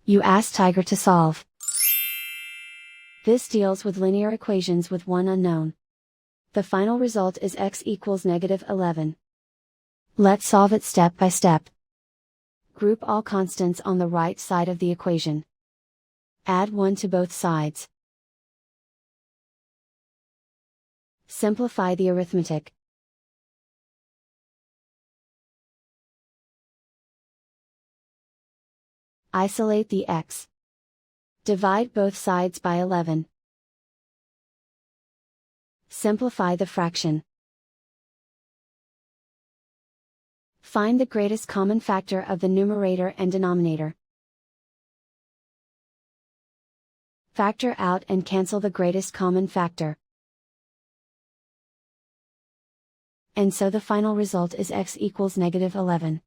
You ask Tiger to solve. This deals with linear equations with one unknown. The final result is x equals -11. Let's solve it step by step. Group all constants on the right side of the equation. Add 1 to both sides. Simplify the arithmetic. Isolate the x. Divide both sides by 11. Simplify the fraction. Find the greatest common factor of the numerator and denominator. Factor out and cancel the greatest common factor. And so the final result is x equals -11.